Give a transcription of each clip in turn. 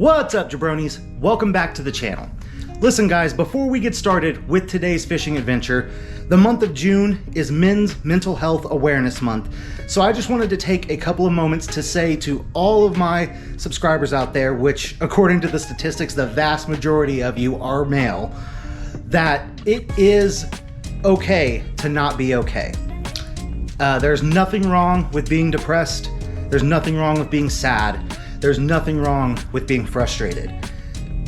What's up, jabronis? Welcome back to the channel. Listen guys, before we get started with today's fishing adventure, the month of June is Men's Mental Health Awareness Month. So I just wanted to take a couple of moments to say to all of my subscribers out there, which according to the statistics, the vast majority of you are male, that it is okay to not be okay. There's nothing wrong with being depressed. There's nothing wrong with being sad. There's nothing wrong with being frustrated.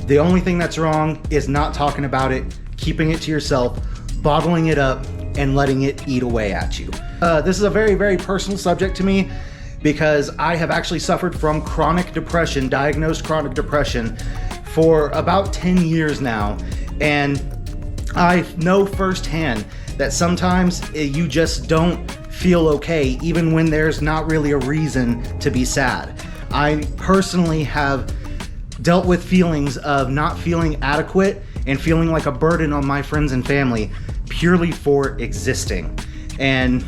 The only thing that's wrong is not talking about it, keeping it to yourself, bottling it up, and letting it eat away at you. This is a very, very personal subject to me because I have actually suffered from chronic depression, diagnosed chronic depression, for about 10 years now. And I know firsthand that sometimes you just don't feel okay, even when there's not really a reason to be sad. I personally have dealt with feelings of not feeling adequate and feeling like a burden on my friends and family purely for existing. And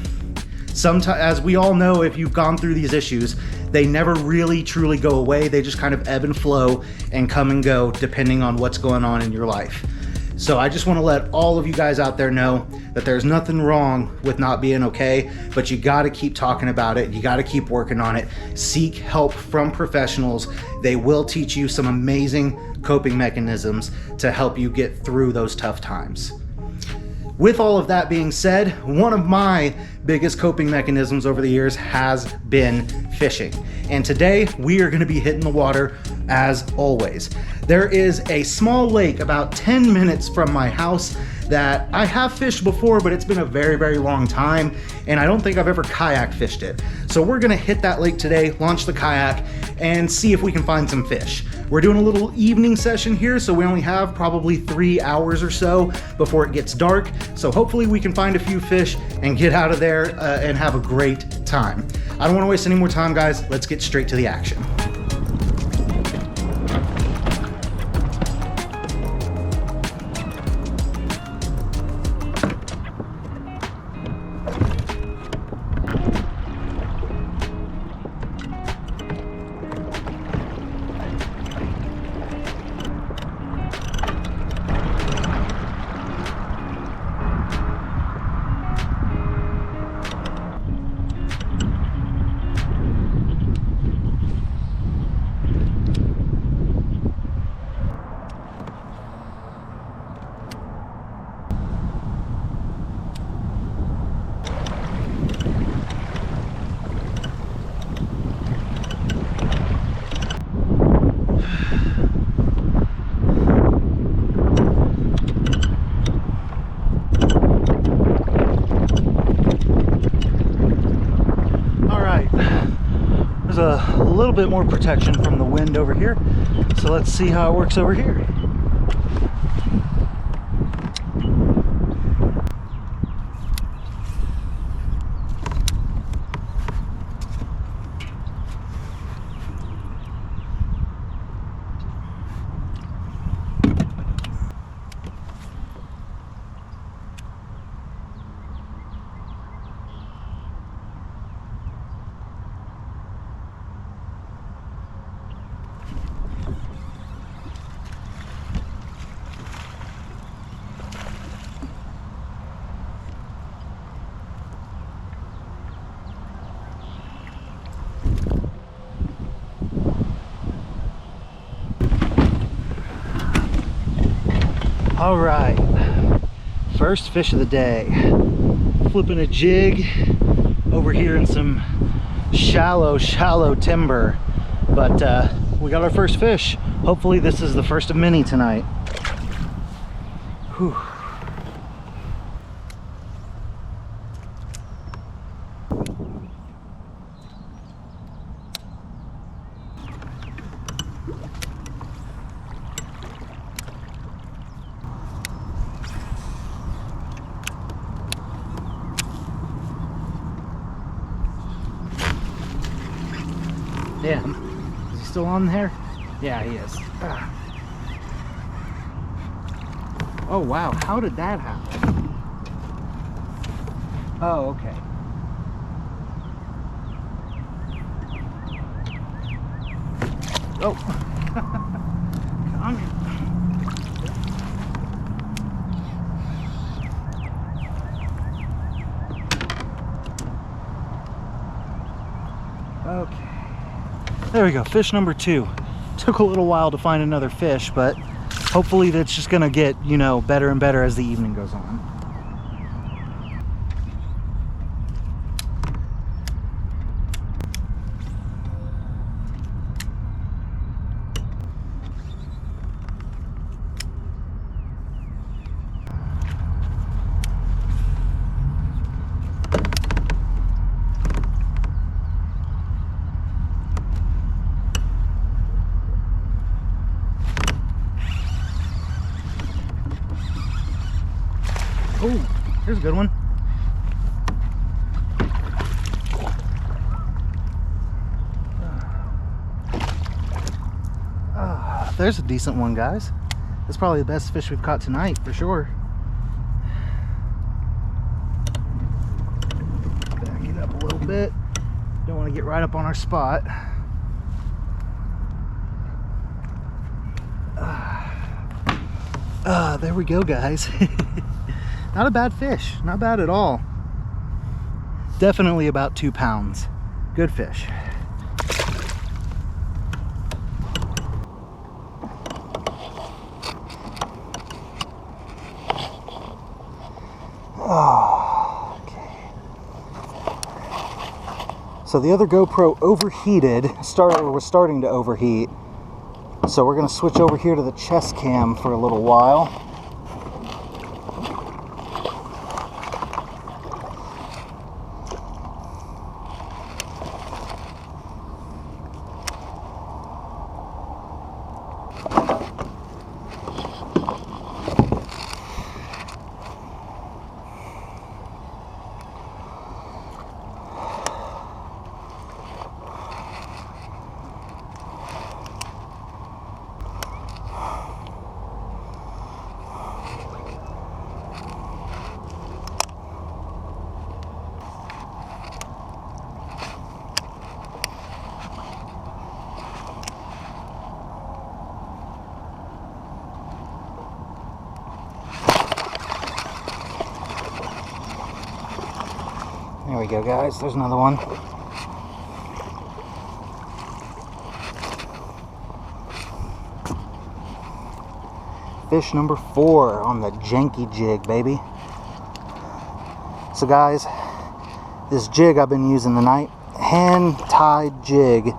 sometimes, as we all know, if you've gone through these issues, they never really truly go away. They just kind of ebb and flow and come and go depending on what's going on in your life. So I just want to let all of you guys out there know that there's nothing wrong with not being okay, but you got to keep talking about it. You got to keep working on it. Seek help from professionals. They will teach you some amazing coping mechanisms to help you get through those tough times. With all of that being said, one of my biggest coping mechanisms over the years has been fishing. And today we are going to be hitting the water as always. There is a small lake about 10 minutes from my house that I have fished before, but it's been a very, very long time, and I don't think I've ever kayak fished it. So we're gonna hit that lake today, launch the kayak, and see if we can find some fish. We're doing a little evening session here, so we only have probably 3 hours or so before it gets dark. So hopefully we can find a few fish and get out of there and have a great time. I don't wanna waste any more time, guys. Let's get straight to the action. A little bit more protection from the wind over here, so let's see how it works over here. All right, first fish of the day. Flipping a jig over here in some shallow timber, but we got our first fish. Hopefully this is the first of many tonight. Whew. Damn, is he still on there? Yeah, he is. Oh wow, how did that happen? Oh, okay. Oh. Okay, there we go, fish number 2. Took a little while to find another fish, but hopefully that's just gonna get, you know, better and better as the evening goes on. Oh, here's a good one. There's a decent one, guys. That's probably the best fish we've caught tonight, for sure. Back it up a little bit. Don't want to get right up on our spot. There we go, guys. Not a bad fish, not bad at all. Definitely about 2 pounds. Good fish. Oh, okay. So the other GoPro overheated, was starting to overheat. So we're gonna switch over here to the chest cam for a little while. There we go, guys. There's another one. Fish number 4 on the janky jig, baby. So, guys, this jig I've been using tonight, hand-tied jig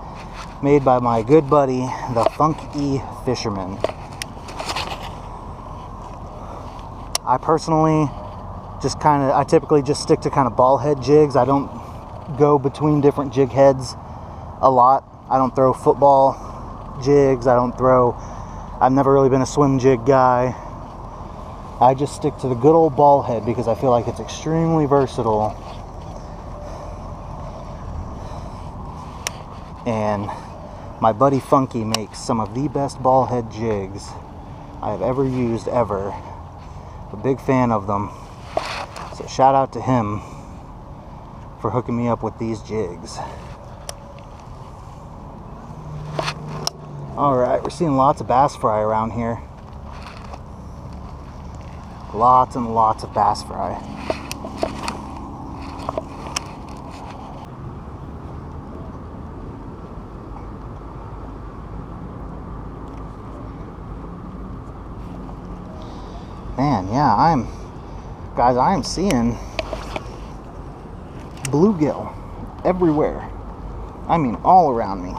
made by my good buddy, the Funky Fisherman. I personally I typically just stick to kind of ball head jigs. I don't go between different jig heads a lot. I don't throw football jigs. I've never really been a swim jig guy. I just stick to the good old ball head because I feel like it's extremely versatile. And my buddy Funky makes some of the best ball head jigs I have ever used ever. A big fan of them. So shout out to him for hooking me up with these jigs. Alright, we're seeing lots of bass fry around here. Lots and lots of bass fry. Man, yeah, I am seeing bluegill everywhere. I mean, all around me.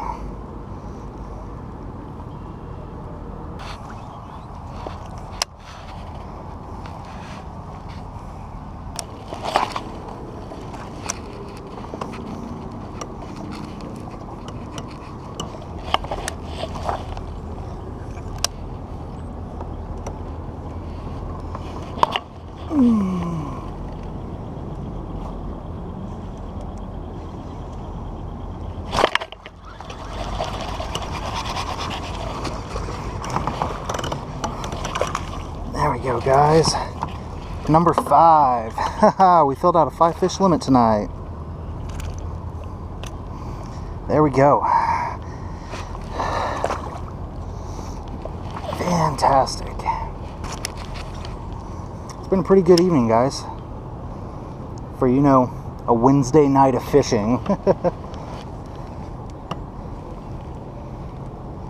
There we go, guys. Number 5. Haha, we filled out a 5-fish limit tonight. There we go. fantastic. It's been a pretty good evening, guys. For, you know, a Wednesday night of fishing.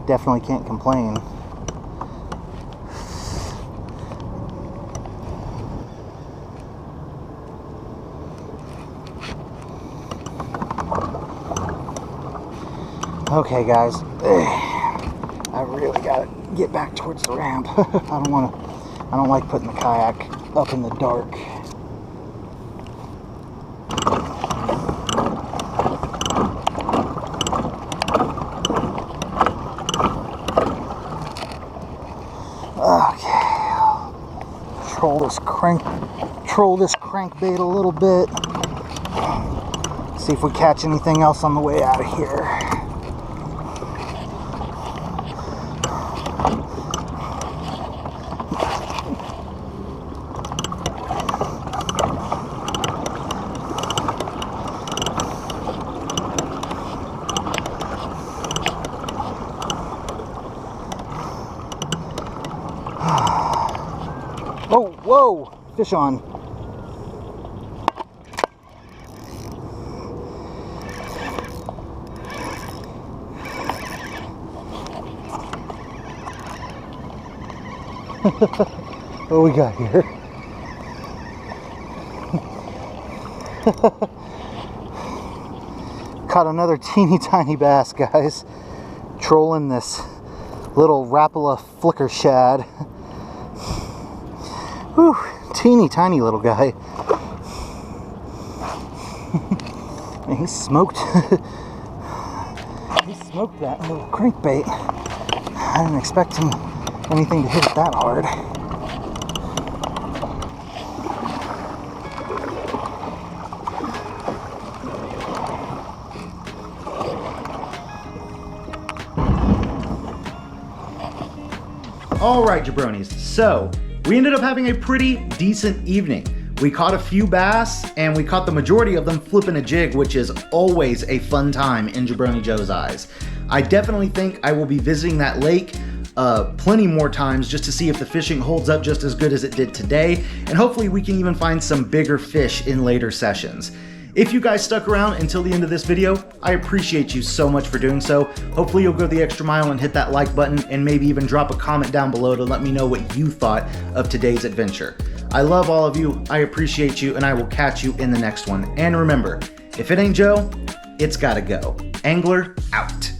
Definitely can't complain. Okay, guys, I really gotta get back towards the ramp. I don't like putting the kayak up in the dark. Okay, troll this crankbait a little bit. See if we catch anything else on the way out of here. Oh, whoa, fish on. What we got here? Caught another teeny tiny bass, guys. Trolling this little Rapala flicker shad. Whew, teeny tiny little guy. He smoked he smoked that little crankbait. I didn't expect anything to hit it that hard. All right, jabronis, so we ended up having a pretty decent evening. We caught a few bass, and we caught the majority of them flipping a jig, which is always a fun time in Jabroni Joe's eyes. I definitely think I will be visiting that lake plenty more times just to see if the fishing holds up just as good as it did today, and hopefully we can even find some bigger fish in later sessions. If you guys stuck around until the end of this video, I appreciate you so much for doing so. Hopefully you'll go the extra mile and hit that like button, and maybe even drop a comment down below to let me know what you thought of today's adventure. I love all of you, I appreciate you, and I will catch you in the next one. And remember, if it ain't Joe, it's gotta go. Angler out.